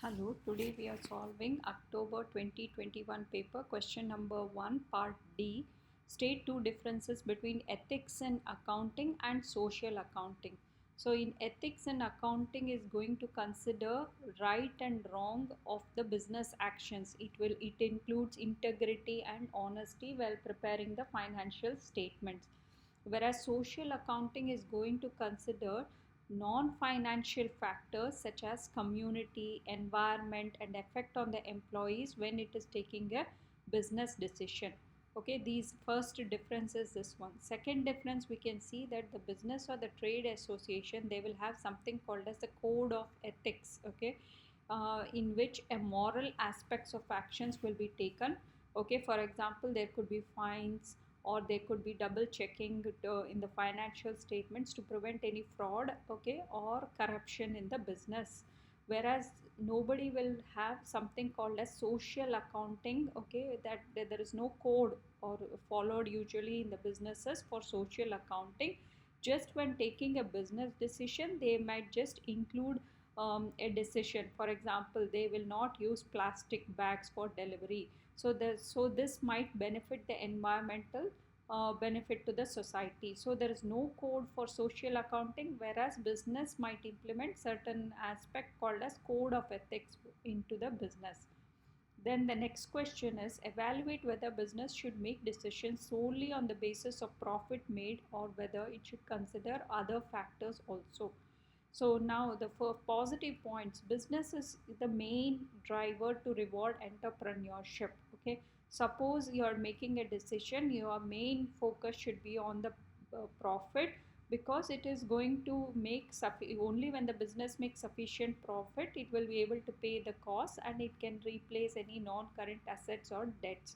Hello, today we are solving October 2021 paper question number 1 part D. State two differences between ethics in accounting and social accounting. So in ethics and accounting is going to consider right and wrong of the business actions. It includes integrity and honesty while preparing the financial statements. Whereas social accounting is going to consider non-financial factors such as community, environment, and effect on the employees when it is taking a business decision. Okay, these first difference is this one. Second difference, we can see that the business or the trade association, they will have something called as the code of ethics. Okay, in which a moral aspects of actions will be taken. Okay, for example, there could be fines, or there could be double checking in the financial statements to prevent any fraud, okay, or corruption in the business. Whereas nobody will have something called as social accounting, okay, that there is no code or followed usually in the businesses for social accounting. Just when taking a business decision, they might just include a decision. For example, they will not use plastic bags for delivery. So this might benefit the environmental benefit to the society. So there is no code for social accounting, whereas business might implement certain aspect called as code of ethics into the business. Then the next question is evaluate whether business should make decisions solely on the basis of profit made or whether it should consider other factors also. So now the for positive points, business is the main driver to reward entrepreneurship. Okay, suppose you are making a decision, your main focus should be on the profit, because it is going to make only when the business makes sufficient profit it will be able to pay the cost, and it can replace any non-current assets or debts.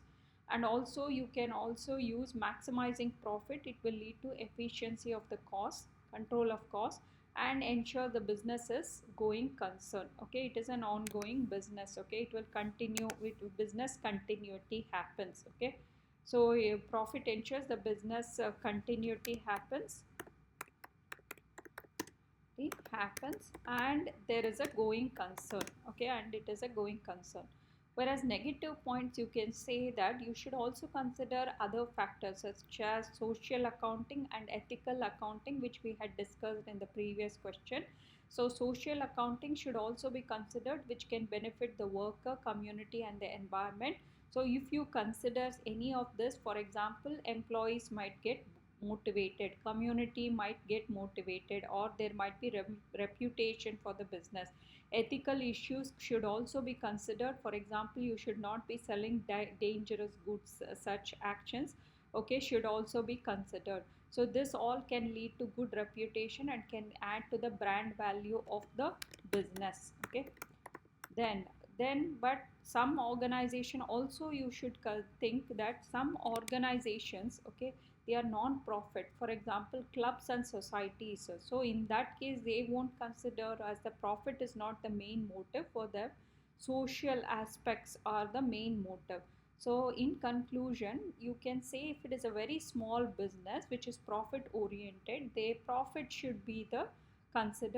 And also you can also use maximizing profit, it will lead to efficiency of the cost, control of cost, and ensure the business is going concern. Okay, it is an ongoing business. Okay, it will continue with business continuity happens. Okay, so profit ensures the business continuity happens. It happens, and there is a going concern. Okay, and it is a going concern. Whereas negative points, you can say that you should also consider other factors such as social accounting and ethical accounting, which we had discussed in the previous question. So social accounting should also be considered, which can benefit the worker, community, and the environment. So if you consider any of this, for example, employees might get motivated, community might get motivated, or there might be reputation for the business. Ethical issues should also be considered. For example, you should not be selling dangerous goods. Such actions, okay, should also be considered. So this all can lead to good reputation and can add to the brand value of the business. Okay, then but some organization also, you should think that some organizations, okay, they are non-profit, for example clubs and societies. So in that case they won't consider, as the profit is not the main motive for them, social aspects are the main motive. So in conclusion, you can say if it is a very small business which is profit oriented, their profit should be the considered